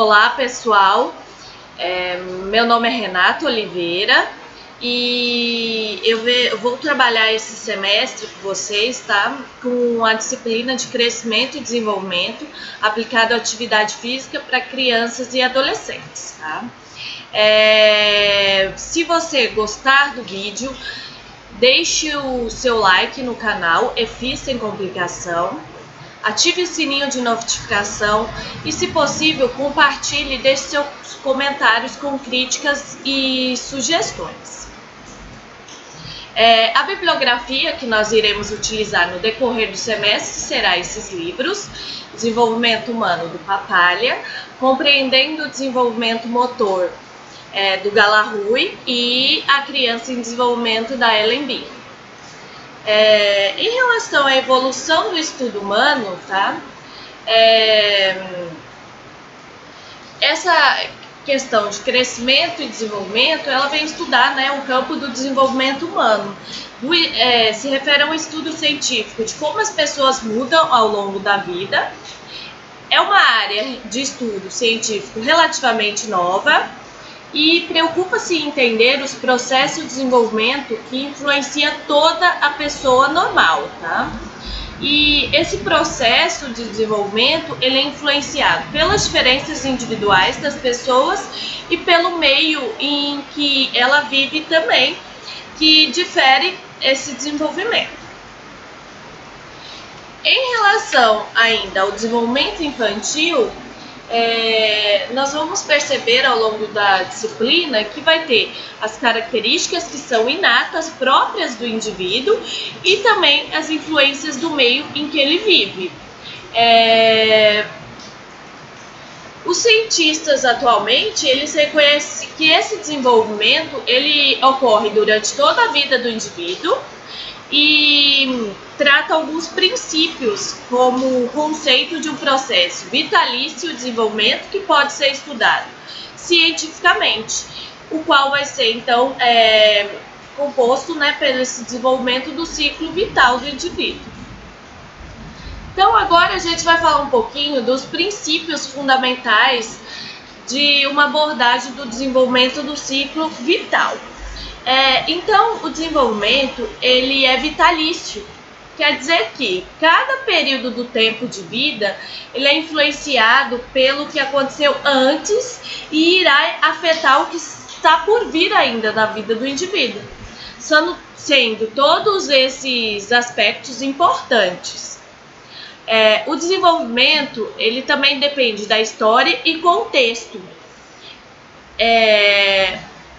Olá pessoal, meu nome é Renata Oliveira e eu vou trabalhar esse semestre com vocês, tá? Com a disciplina de crescimento e desenvolvimento aplicado à atividade física para crianças e adolescentes, tá? Se você gostar do vídeo, deixe o seu like no canal EFI Sem Complicação. Ative o sininho de notificação e, se possível, compartilhe e deixe seus comentários com críticas e sugestões. A bibliografia que nós iremos utilizar no decorrer do semestre será esses livros: Desenvolvimento Humano, do Papalha, Compreendendo o Desenvolvimento Motor, do Galarrui, e A Criança em Desenvolvimento, da Ellen Bean. Em relação à evolução do estudo humano, tá? Essa questão de crescimento e desenvolvimento, ela vem estudar, né, o campo do desenvolvimento humano. Se refere a um estudo científico de como as pessoas mudam ao longo da vida. É uma área de estudo científico relativamente nova e preocupa-se em entender os processos de desenvolvimento que influencia toda a pessoa normal, tá? E esse processo de desenvolvimento, ele é influenciado pelas diferenças individuais das pessoas e pelo meio em que ela vive também, que difere esse desenvolvimento. Em relação ainda ao desenvolvimento infantil, nós vamos perceber ao longo da disciplina que vai ter as características que são inatas, próprias do indivíduo, e também as influências do meio em que ele vive. Os cientistas atualmente, eles reconhecem que esse desenvolvimento ele ocorre durante toda a vida do indivíduo e trata alguns princípios, como o conceito de um processo vitalício de desenvolvimento que pode ser estudado cientificamente, o qual vai ser então composto, né, pelo esse desenvolvimento do ciclo vital do indivíduo. Então agora a gente vai falar um pouquinho dos princípios fundamentais de uma abordagem do desenvolvimento do ciclo vital. Então, o desenvolvimento, ele é vitalício, quer dizer que cada período do tempo de vida, ele é influenciado pelo que aconteceu antes e irá afetar o que está por vir ainda na vida do indivíduo, sendo todos esses aspectos importantes. O desenvolvimento, ele também depende da história e contexto.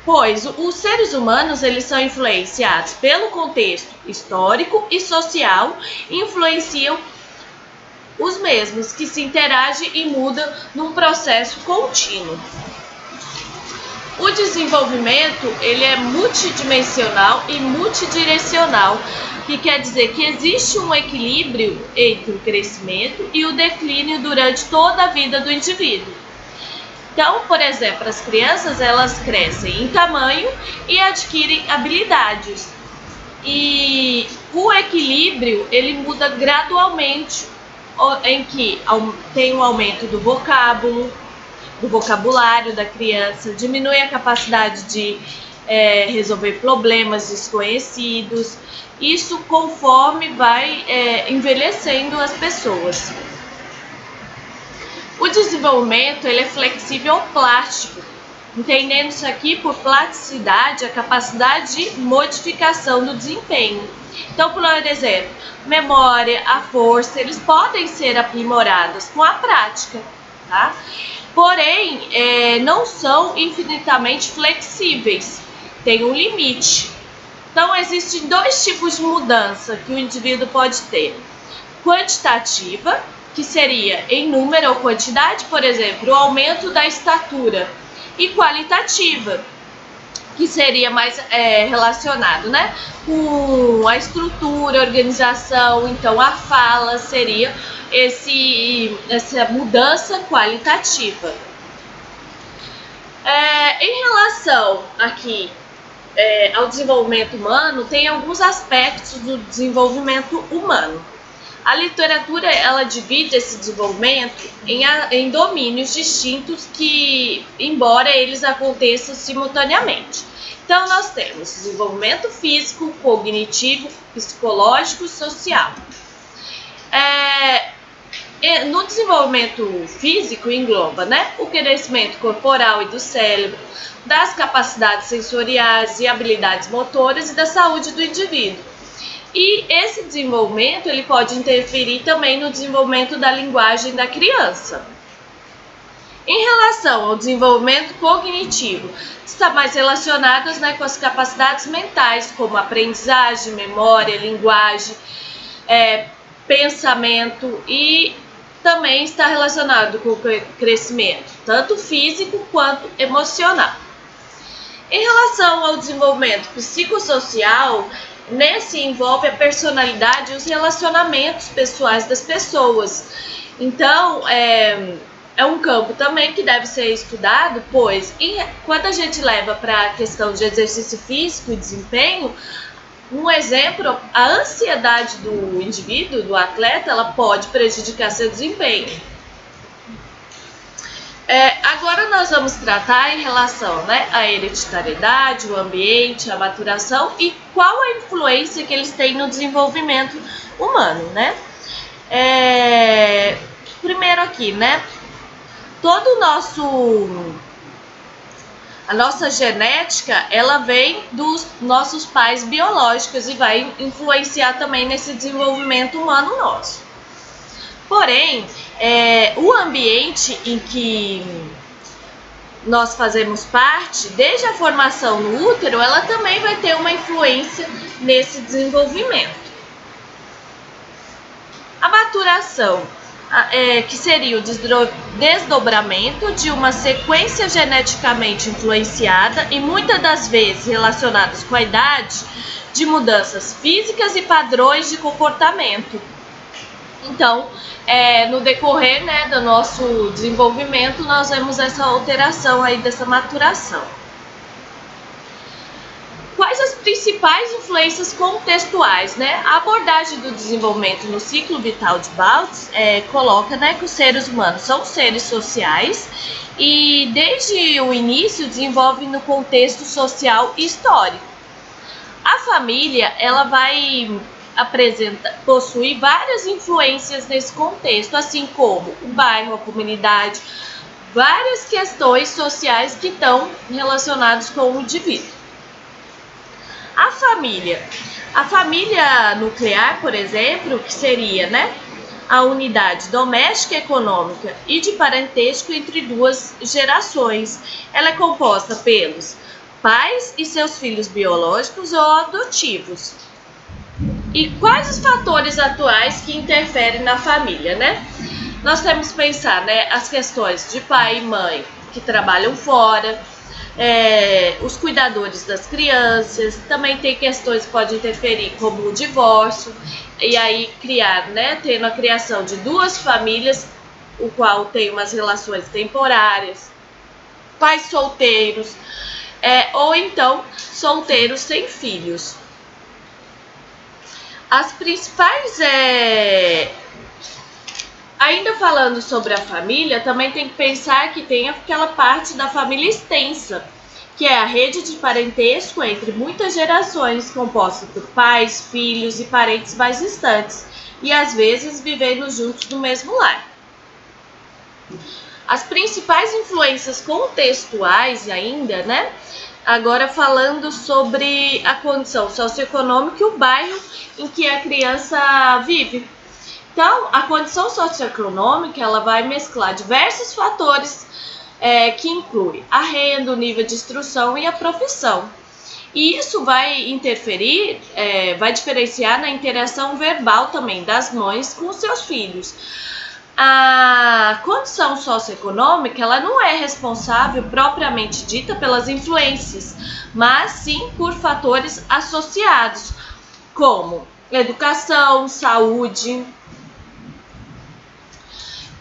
Pois os seres humanos, eles são influenciados pelo contexto histórico e social, influenciam os mesmos, que se interagem e mudam num processo contínuo. O desenvolvimento, ele é multidimensional e multidirecional, que quer dizer que existe um equilíbrio entre o crescimento e o declínio durante toda a vida do indivíduo. Então, por exemplo, as crianças, elas crescem em tamanho e adquirem habilidades. E o equilíbrio, ele muda gradualmente, em que tem um aumento do vocabulário da criança, diminui a capacidade de resolver problemas desconhecidos. Isso conforme vai envelhecendo as pessoas. O desenvolvimento, ele é flexível ou plástico, entendendo isso aqui por plasticidade, a capacidade de modificação do desempenho. Então, por exemplo, memória, a força, eles podem ser aprimorados com a prática, tá? Porém, não são infinitamente flexíveis, tem um limite. Então, existem dois tipos de mudança que o indivíduo pode ter: quantitativa, que seria em número ou quantidade, por exemplo, o aumento da estatura, e qualitativa, que seria mais relacionado, né, com a estrutura, a organização. Então, a fala seria essa mudança qualitativa. Em relação aqui ao desenvolvimento humano, tem alguns aspectos do desenvolvimento humano. A literatura ela divide esse desenvolvimento em domínios distintos que, embora eles aconteçam simultaneamente. Então, nós temos desenvolvimento físico, cognitivo, psicológico e social. No desenvolvimento físico engloba, né, o crescimento corporal e do cérebro, das capacidades sensoriais e habilidades motoras e da saúde do indivíduo. E esse desenvolvimento ele pode interferir também no desenvolvimento da linguagem da criança. Em relação ao desenvolvimento cognitivo, está mais relacionado, né, com as capacidades mentais, como aprendizagem, memória, linguagem, pensamento, e também está relacionado com o crescimento, tanto físico quanto emocional. Em relação ao desenvolvimento psicossocial, nesse envolve a personalidade e os relacionamentos pessoais das pessoas. Então, é um campo também que deve ser estudado, pois quando a gente leva para a questão de exercício físico e desempenho, um exemplo, a ansiedade do indivíduo, do atleta, ela pode prejudicar seu desempenho. Agora nós vamos tratar em relação, né, à hereditariedade, o ambiente, a maturação e qual a influência que eles têm no desenvolvimento humano, né? Primeiro aqui, né? A nossa genética, ela vem dos nossos pais biológicos e vai influenciar também nesse desenvolvimento humano nosso. Porém, o ambiente em que nós fazemos parte, desde a formação no útero, ela também vai ter uma influência nesse desenvolvimento. A maturação, que seria o desdobramento de uma sequência geneticamente influenciada e muitas das vezes relacionadas com a idade, de mudanças físicas e padrões de comportamento. Então, no decorrer, né, do nosso desenvolvimento, nós vemos essa alteração aí dessa maturação. Quais as principais influências contextuais, né? A abordagem do desenvolvimento no ciclo vital de Baltes coloca, né, que os seres humanos são seres sociais e desde o início desenvolve no contexto social e histórico. A família, ela vai possuir várias influências nesse contexto, assim como o bairro, a comunidade, várias questões sociais que estão relacionadas com o indivíduo. A família nuclear, por exemplo, que seria, né, a unidade doméstica, econômica e de parentesco entre duas gerações. Ela é composta pelos pais e seus filhos biológicos ou adotivos. E quais os fatores atuais que interferem na família, né? Nós temos que pensar, né, as questões de pai e mãe que trabalham fora, os cuidadores das crianças, também tem questões que podem interferir, como o divórcio, e aí criar, né, tendo a criação de duas famílias, o qual tem umas relações temporárias, pais solteiros, ou então solteiros sem filhos. As principais, ainda falando sobre a família, também tem que pensar que tem aquela parte da família extensa, que é a rede de parentesco entre muitas gerações, composta por pais, filhos e parentes mais distantes, e às vezes vivendo juntos no mesmo lar. As principais influências contextuais ainda, né? Agora falando sobre a condição socioeconômica e o bairro em que a criança vive. Então, a condição socioeconômica, ela vai mesclar diversos fatores que incluem a renda, o nível de instrução e a profissão. E isso vai interferir, vai diferenciar na interação verbal também das mães com seus filhos. A condição socioeconômica, ela não é responsável propriamente dita pelas influências, mas sim por fatores associados, como educação, saúde.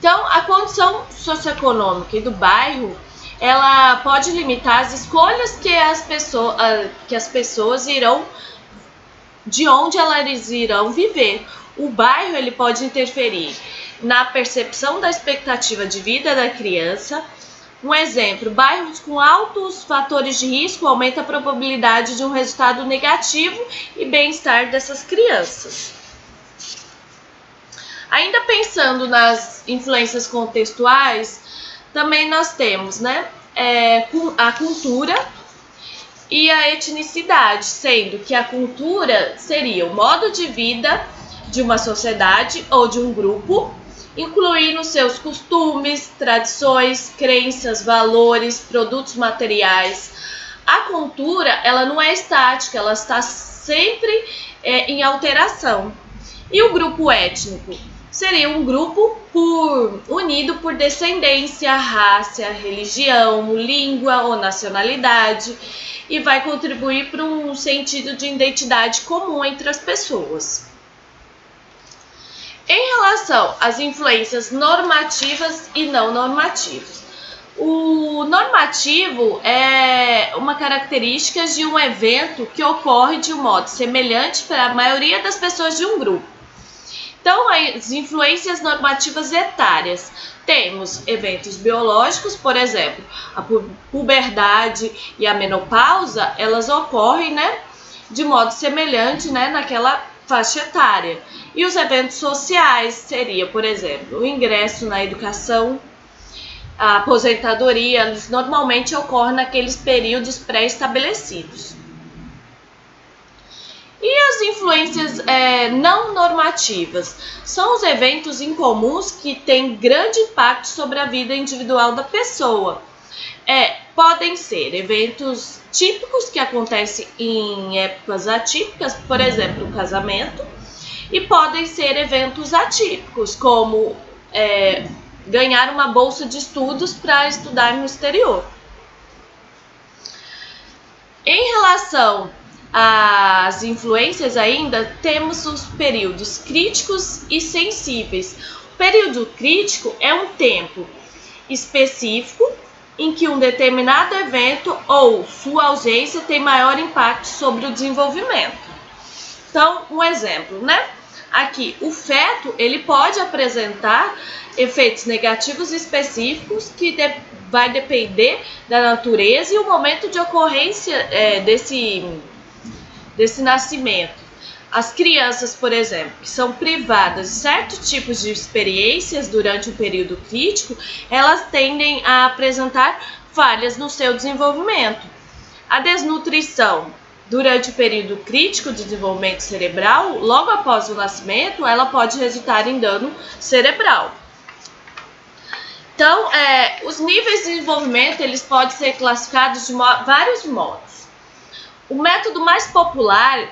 Então, a condição socioeconômica e do bairro, ela pode limitar as escolhas que as pessoas irão, de onde elas irão viver, O bairro ele pode interferir na percepção da expectativa de vida da criança. Um exemplo, bairros com altos fatores de risco aumenta a probabilidade de um resultado negativo e bem-estar dessas crianças. Ainda pensando nas influências contextuais, também nós temos, a cultura e a etnicidade, sendo que a cultura seria o modo de vida de uma sociedade ou de um grupo, incluindo seus costumes, tradições, crenças, valores, produtos materiais. A cultura, ela não é estática, ela está sempre em alteração. E o grupo étnico seria um grupo unido por descendência, raça, religião, língua ou nacionalidade e vai contribuir para um sentido de identidade comum entre as pessoas. Em relação às influências normativas e não normativas, o normativo é uma característica de um evento que ocorre de um modo semelhante para a maioria das pessoas de um grupo. Então, as influências normativas etárias. Temos eventos biológicos, por exemplo, a puberdade e a menopausa, elas ocorrem, de modo semelhante, naquela faixa etária. E os eventos sociais seria, por exemplo, o ingresso na educação, a aposentadoria, eles normalmente ocorrem naqueles períodos pré-estabelecidos. E as influências não normativas são os eventos incomuns que têm grande impacto sobre a vida individual da pessoa. Podem ser eventos típicos que acontecem em épocas atípicas, por exemplo, o casamento, e podem ser eventos atípicos, como ganhar uma bolsa de estudos para estudar no exterior. Em relação às influências ainda, temos os períodos críticos e sensíveis. O período crítico é um tempo específico em que um determinado evento ou sua ausência tem maior impacto sobre o desenvolvimento. Então, um exemplo, Aqui, o feto, ele pode apresentar efeitos negativos específicos que vai depender da natureza e o momento de ocorrência desse nascimento. As crianças, por exemplo, que são privadas de certos tipos de experiências durante o período crítico, elas tendem a apresentar falhas no seu desenvolvimento. A desnutrição durante o período crítico de desenvolvimento cerebral, logo após o nascimento, ela pode resultar em dano cerebral. Então, os níveis de desenvolvimento eles podem ser classificados de vários modos. O método mais popular,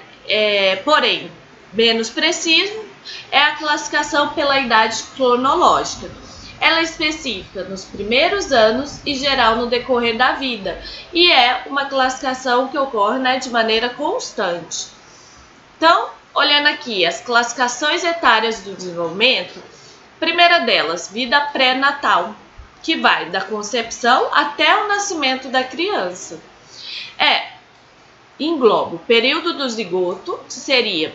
porém menos preciso, é a classificação pela idade cronológica. Ela é específica nos primeiros anos e geral no decorrer da vida, e é uma classificação que ocorre de maneira constante. Então, olhando aqui as classificações etárias do desenvolvimento, primeira delas, vida pré-natal, que vai da concepção até o nascimento da criança. Engloba o período do zigoto, que seria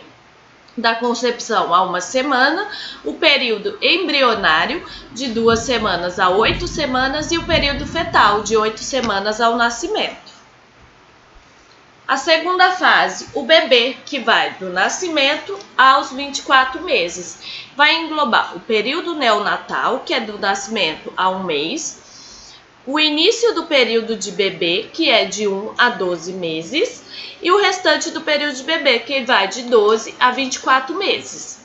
da concepção a 1 semana, o período embrionário, de 2 semanas a 8 semanas, e o período fetal, de 8 semanas ao nascimento. A segunda fase, o bebê, que vai do nascimento aos 24 meses. Vai englobar o período neonatal, que é do nascimento a 1 mês, o início do período de bebê, que é de 1 a 12 meses, e o restante do período de bebê, que vai de 12 a 24 meses.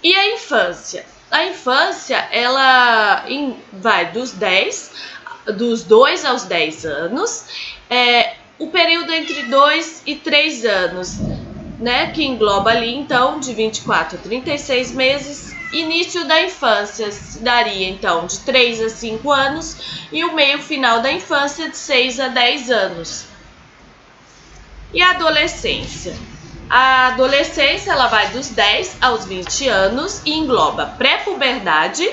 E a infância? A infância, ela vai dos 2 aos 10 anos, o período entre 2 e 3 anos, que engloba ali, então, de 24 a 36 meses. Início da infância se daria, então, de 3 a 5 anos e o meio final da infância de 6 a 10 anos. E a adolescência? A adolescência ela vai dos 10 aos 20 anos e engloba pré-puberdade,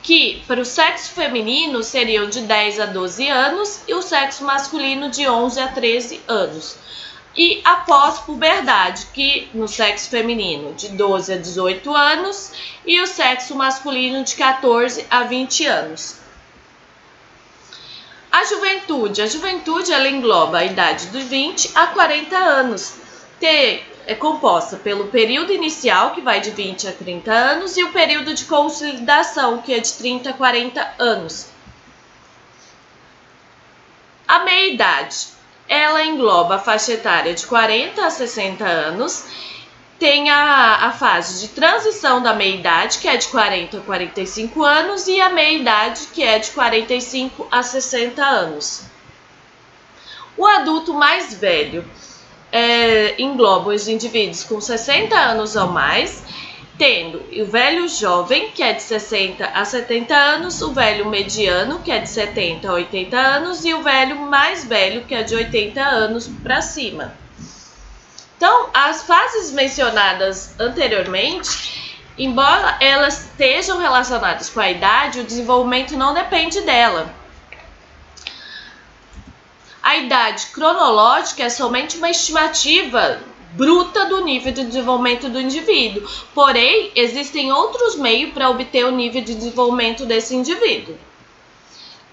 que para o sexo feminino seriam de 10 a 12 anos e o sexo masculino de 11 a 13 anos. e após puberdade, que no sexo feminino de 12 a 18 anos e o sexo masculino de 14 a 20 anos. A juventude ela engloba a idade de 20 a 40 anos. É composta pelo período inicial, que vai de 20 a 30 anos, e o período de consolidação, que é de 30 a 40 anos. A meia-idade, ela engloba a faixa etária de 40 a 60 anos, tem a fase de transição da meia-idade, que é de 40 a 45 anos, e a meia-idade, que é de 45 a 60 anos. O adulto mais velho engloba os indivíduos com 60 anos ou mais, tendo o velho jovem, que é de 60 a 70 anos, o velho mediano, que é de 70 a 80 anos, e o velho mais velho, que é de 80 anos para cima. Então, as fases mencionadas anteriormente, embora elas estejam relacionadas com a idade, o desenvolvimento não depende dela. A idade cronológica é somente uma estimativa bruta do nível de desenvolvimento do indivíduo, porém, existem outros meios para obter o nível de desenvolvimento desse indivíduo.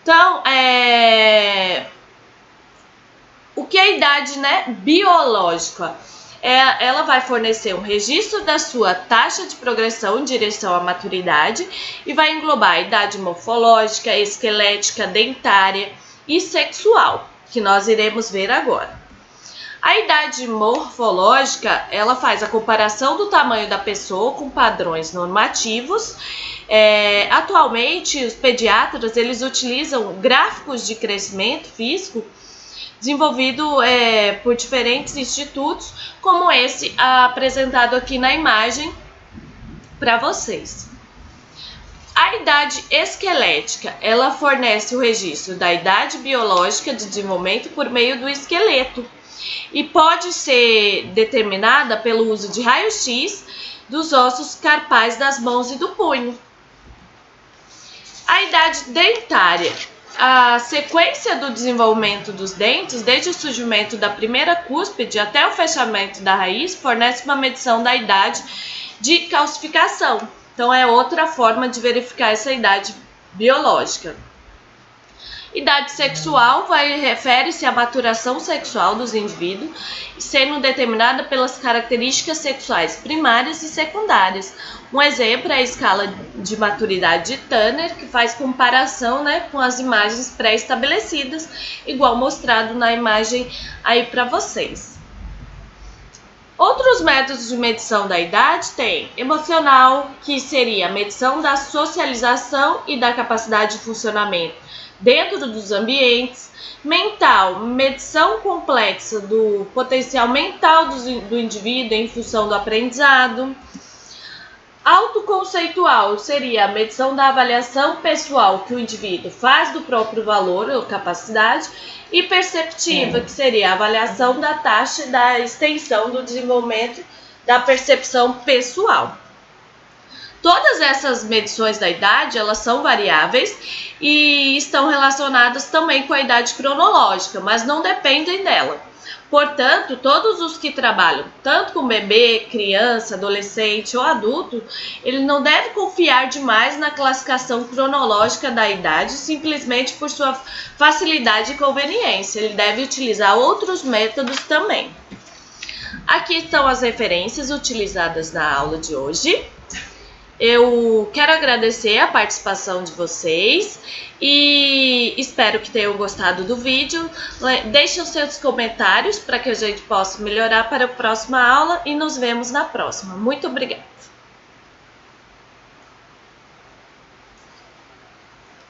Então, o que é a idade, biológica? Ela vai fornecer um registro da sua taxa de progressão em direção à maturidade e vai englobar a idade morfológica, esquelética, dentária e sexual, que nós iremos ver agora. A idade morfológica, ela faz a comparação do tamanho da pessoa com padrões normativos. Atualmente, os pediatras eles utilizam gráficos de crescimento físico desenvolvido por diferentes institutos, como esse apresentado aqui na imagem para vocês. A idade esquelética, ela fornece o registro da idade biológica de desenvolvimento por meio do esqueleto e pode ser determinada pelo uso de raio-x dos ossos carpais das mãos e do punho. A idade dentária. A sequência do desenvolvimento dos dentes, desde o surgimento da primeira cúspide até o fechamento da raiz, fornece uma medição da idade de calcificação. Então, é outra forma de verificar essa idade biológica. Idade sexual refere-se à maturação sexual dos indivíduos, sendo determinada pelas características sexuais primárias e secundárias. Um exemplo é a escala de maturidade de Tanner, que faz comparação com as imagens pré-estabelecidas, igual mostrado na imagem aí para vocês. Outros métodos de medição da idade tem emocional, que seria a medição da socialização e da capacidade de funcionamento dentro dos ambientes. Mental, medição complexa do potencial mental do indivíduo em função do aprendizado. Autoconceitual seria a medição da avaliação pessoal que o indivíduo faz do próprio valor ou capacidade. E perceptiva, que seria a avaliação da taxa e da extensão do desenvolvimento da percepção pessoal. Todas essas medições da idade, elas são variáveis e estão relacionadas também com a idade cronológica, mas não dependem dela. Portanto, todos os que trabalham tanto com bebê, criança, adolescente ou adulto, ele não deve confiar demais na classificação cronológica da idade simplesmente por sua facilidade e conveniência. Ele deve utilizar outros métodos também. Aqui estão as referências utilizadas na aula de hoje. Eu quero agradecer a participação de vocês e espero que tenham gostado do vídeo. Deixem os seus comentários para que a gente possa melhorar para a próxima aula e nos vemos na próxima. Muito obrigada!